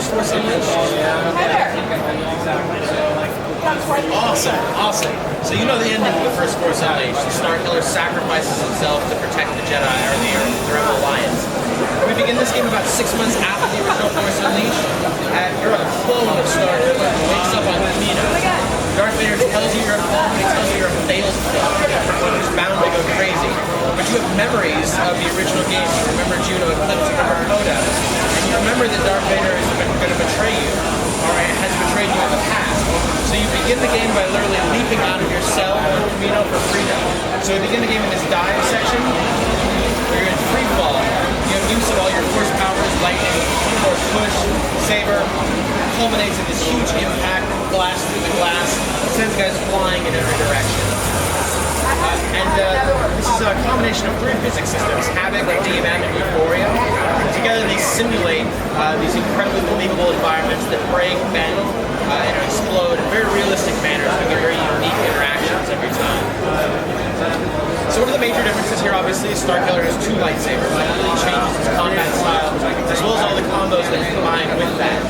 First Force Unleashed? Awesome, awesome. So you know the ending of the First Force Unleashed. Starkiller sacrifices himself to protect the Jedi or the Rebel Alliance. We begin this game about 6 months after the original Force Unleashed, and you're a clone of Starkiller who wakes up on Kamino. Darth Vader tells you you're a clone, he tells you you're a failed clone, who's bound to go crazy. But you have memories of the original game. You remember Juno Eclipse, you remember Coda, and you remember that Darth Vader is going to betray you, or has betrayed you in the past. So you begin the game by literally leaping out of your cell on Kamino for freedom. So you begin the game in this dive section, where you're in free fall. You have use of all your force powers, lightning, force push, saber, culminates in this huge impact, blast through the glass, sends guys flying in every direction. This is a combination of three physics systems, Havoc, DMM, and Euphoria. Together they simulate these incredibly believable environments that break, bend, and explode in very realistic manners. We get very unique interactions every time. So one of the major differences here, obviously, is Starkiller has two lightsabers. That really changes its combat style, as well as all the combos that combine with that.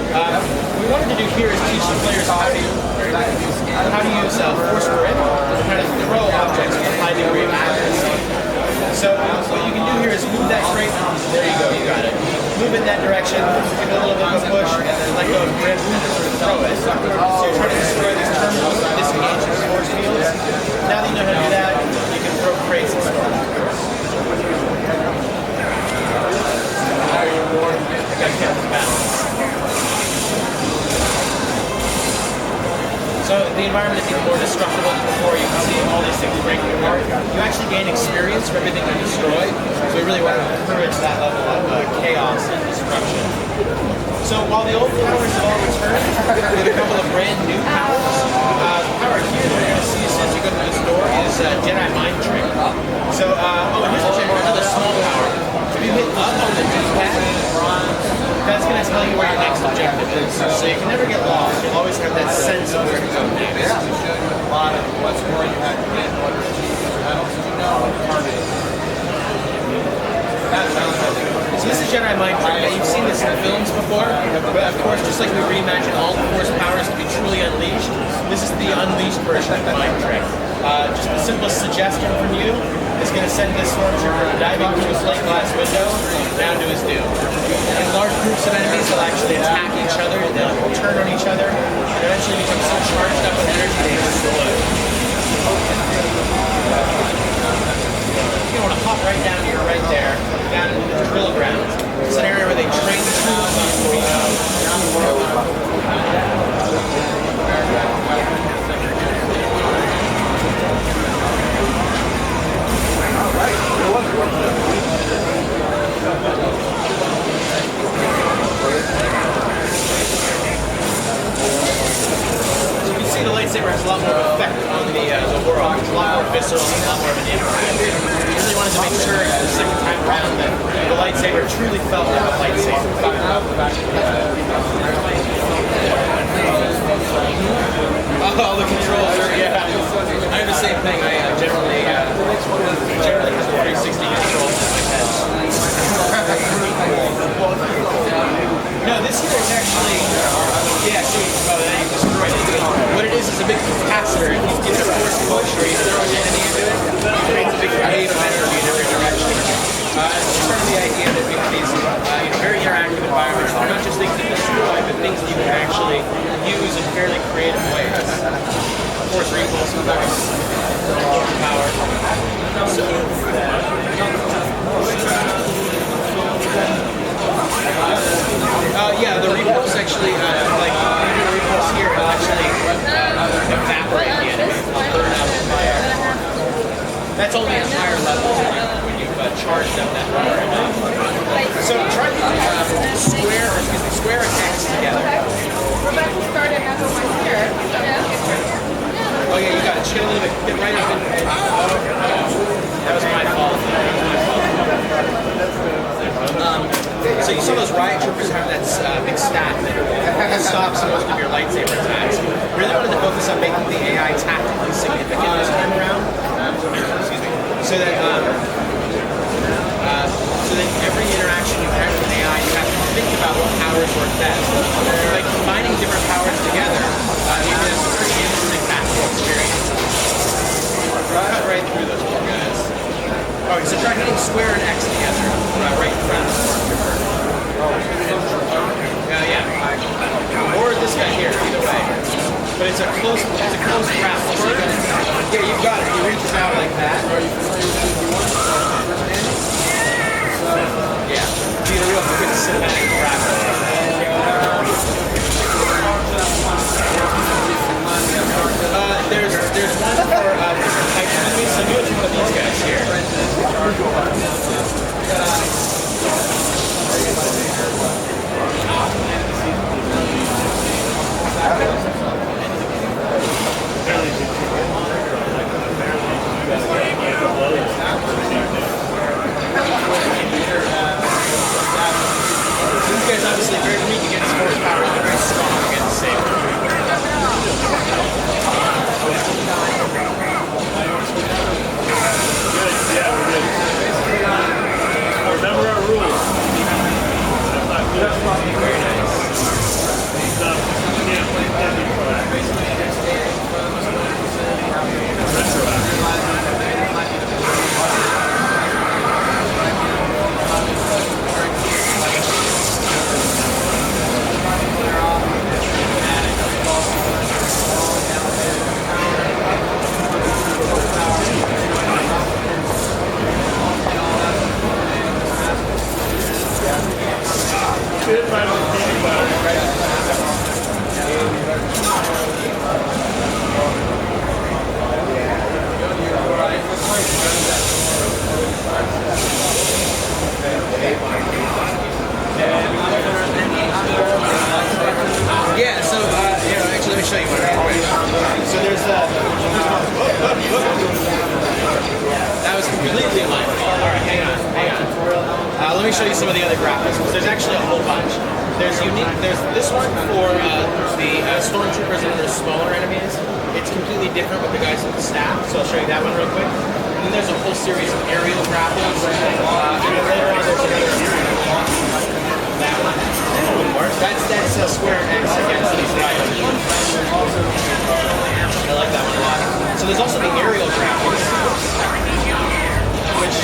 What we wanted to do here is teach the players how to use Force Grip and how to throw objects with a high degree of accuracy. So what you can do here is move that crate. There you go, you got it. Move in that direction, give it a little bit of a push, and then let go of grip, throw it. So you're trying to destroy these terminals and disengage the force fields. Now that you know how to do that, you can throw crates and stuff. So the environment is even more destructible than before. You can see all these things breaking apart. You actually gain experience for everything you destroy. So we really want to encourage that level of chaos and destruction. So while the old powers have all returned, we have a couple of brand new powers. The power here that you're going to see as soon as you go through this door is Jedi Mind Trick. So, here's another small power. If you hit up on the D-pad, that's going to tell you where your next objective is. So you can never get lost. You'll always have that sense of where to go next. A lot of what's more you have to get, what are targeting. So this is Jedi Mind Trick. Now, you've seen this in the films before, but of course, just like we reimagine all the Force powers to be truly unleashed, this is the unleashed version of the Mind Trick. Just the simplest suggestion from you is going to send this stormtrooper diving through a slate glass window down to his doom. And large groups of enemies will actually attack each other, they'll turn on each other, and eventually become so charged up with energy they explode. You want to hop right down here, right there, down into the drill ground. It's an area where they train the troops on Kamino. You can see the lightsaber has a lot more effect on the world. It's a lot more visceral and a lot more of an impact. We really wanted to make sure the second time around that the lightsaber truly felt like a lightsaber. Oh, the controls are, yeah. I have the same thing. I generally have the 360 controls in my head. No, this here is actually, yeah, see, you destroyed it. What it is a big capacitor. If you get a force push or you throw an enemy into it, it creates a big wave of energy in every direction. It's part of the idea that we have these very interactive environments. They're not just things that destroy, but things that you can actually use in fairly creative ways. Force repulse, of course, power. So, yeah, the repulse actually, like the repulse here, will actually evaporate the enemy. Burn out the fire. That's only at higher levels when you've charged up that power enough. So try to square attacks together. We're about to start another one here. Oh yeah, you got it. Get a little bit. Get right up in. That was my fault. So you saw those riot troopers have that big staff that stops most of your lightsaber attacks. Really wanted to focus on making the AI tactically significant this time around. Excuse me. So that every interaction you have with an AI, you have to think about how powers work best. By combining different powers together, you can have a pretty interesting tactical experience. Cut right through those poor guys. Alright, so try hitting square and X together, right in front of the stormtrooper. Or this guy here, either way. But it's a close grapple. So yeah, you've got it. He reaches out like that. Yeah, be a real quick cinematic grapple. There's one for different types of enemies. So do it to one of these guys here. These guys obviously very weak against horsepower, but very strong against saber. Good, yeah, we're good. Remember our rules. That's not good. Very nice. Can't play heavy for that. Yeah, so, actually, let me show you one real quick. So there's that was completely my fault. Alright, hang on. Let me show you some of the other graphics, because there's actually a whole bunch. There's this one for the stormtroopers and their smaller enemies. It's completely different with the guys with the staff, so I'll show you that one real quick. And then there's a whole series of aerial grapples. And then later on there's another that one. That's a square X against these guys. I like that one a lot. So there's also the aerial grapples, which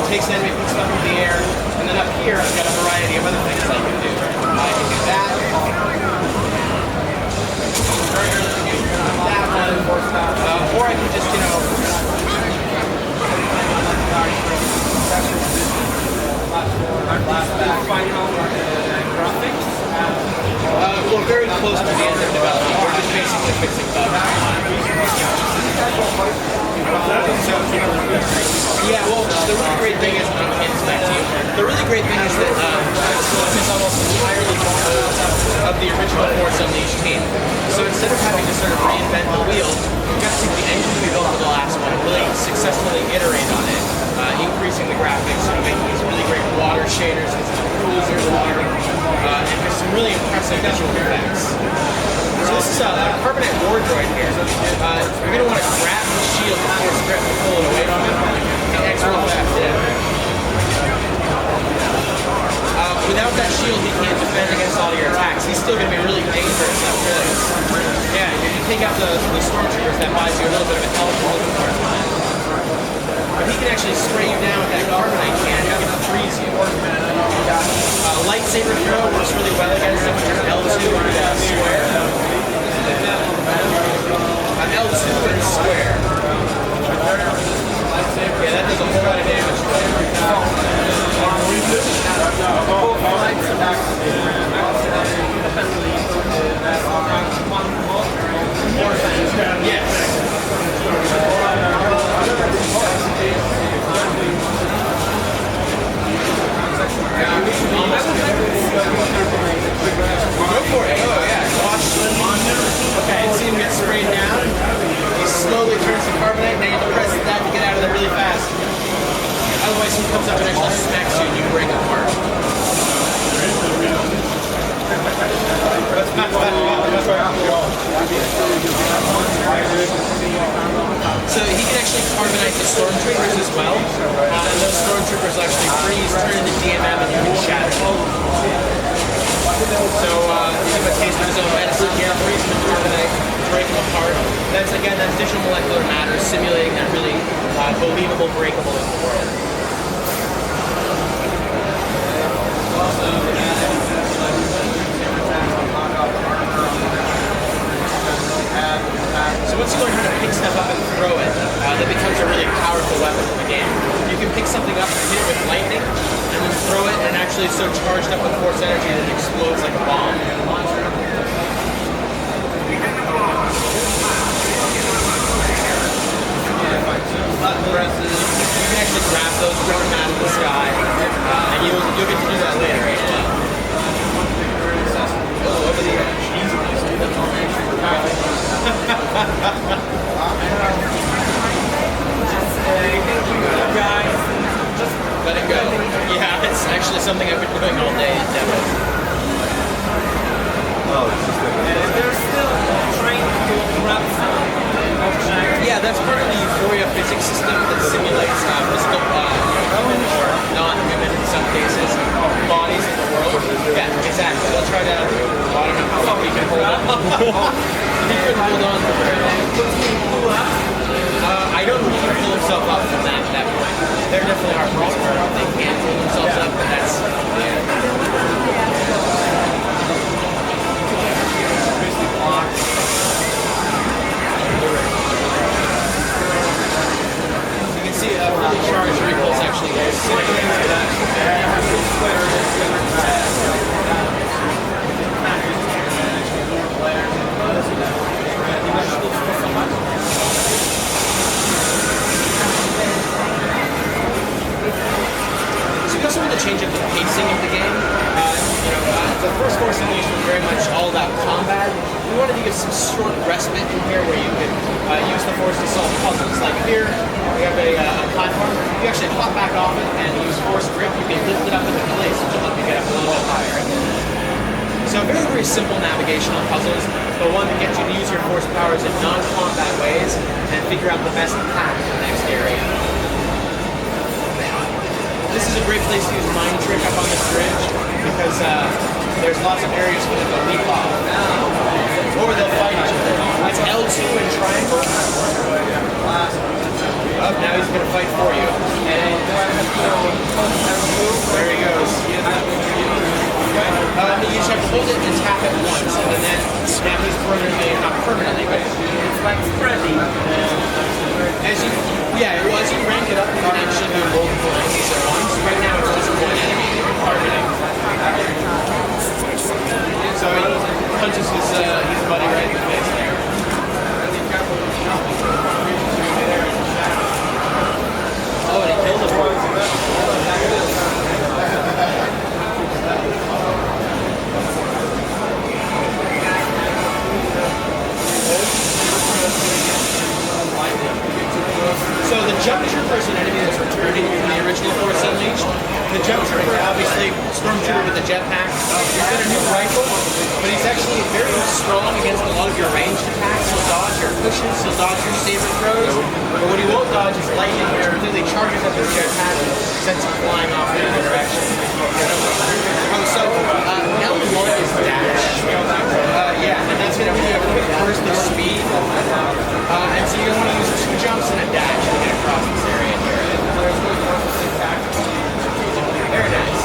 takes an enemy, puts them up in the air, and then up here I've got a variety of other things I can do. I can do that. That one. Or I can just, we're very close to the end of development. We're just basically fixing bugs. Yeah, well, the really great thing is, the really great thing is that it's almost entirely of the original Force Unleashed team. So instead of having to sort of reinvent the wheel, you got to take the engine we built for the last one and really successfully iterate on it, increasing the graphics, making these really great water shaders, these cruisers, and there's some really impressive visual effects. So this is a carbonite war droid here. You're going to want to grab the shield before it's grip and pull it away from him. Hit X real fast, without that shield, he can't defend against all your attacks. He's still going to be really dangerous after this. Yeah, if you take out the stormtroopers, that buys you a little bit of a health and a little bit more time. But he can actually spray you down with that carbonite can. He can freeze you. Lightsaber throw works really well against him. L2 and square. L2 and square. Yeah, that does a whole lot of damage. Go for it. Oh, yeah. Watch. Okay, see him get sprayed down. He slowly turns the carbonite, and then you have to press that to get out of there really fast. Otherwise, he comes up and actually smacks you and you break apart. So he can actually carbonite the stormtroopers as well. And those stormtroopers actually freeze, turn into DMM, and you can shatter them. So you have a taste of his own medicine here, freeze them in carbonate, break them apart. That's again, that's additional molecular matter simulating that really believable breakable in the world. So once you learn how to pick stuff up and throw it, that becomes a really powerful weapon in the game. You can pick something up and hit it with lightning, and then throw it, and actually it's so charged up with force energy that it explodes like a bomb. You can actually grab those, throw them out of the sky, and you'll get to do that later as well. Oh, over the edge. Let it go. Yeah, it's actually something I've been doing all day in demos. They're still trying to grab some object. Yeah, that's part of the Euphoria physics system that simulates physical human or non-human in some cases bodies in the world. Yeah, exactly. They'll try to. I don't know how long you can hold on. He couldn't hold on for very long. I don't think he can pull himself up from that point. There definitely are pros where they can't pull themselves up, but that's. You can see a fully charged repulse actually also want to change up the pacing of the game. The first Force Unleashed was very much all about combat. We wanted to give some short respite in here where you could use the Force to solve puzzles. Like here, we have a platform. You actually hop back off it and use Force grip. You can lift it up into place, which will help you get up a little bit higher. So very, very simple navigational puzzles, but one that gets you to use your Force powers in non-combat ways and figure out the best path to the next area. This is a great place to use Mind Trick up on this bridge because there's lots of areas where they'll leap off or they'll fight each other. It's L2 and triangle. Oh, now he's going to fight for you. And there he goes. You just have to hold it and tap it once, and then snap his permanently, not permanently, but it's like Freddy. As you rank it up, you can actually do multiple enemies at once. Right now, it's just one enemy that you're targeting. So he punches his buddy right in the face there. Oh, and he killed him. So the Jump Trooper is an enemy that's returning from the original Force Unleashed. The Jump Trooper, obviously, Stormtrooper with the jetpack. He's got a new rifle, but he's actually very strong against a lot of your ranged attacks. He'll dodge your pushes, he'll dodge your saber throws, but what he won't dodge is lightning, which completely charges up his jetpack and sends him flying off in another direction. So L1 is dash. And that's going to be a quick burst of speed. And so you're going to use 2 jumps and a dash to get across this area here. Very nice.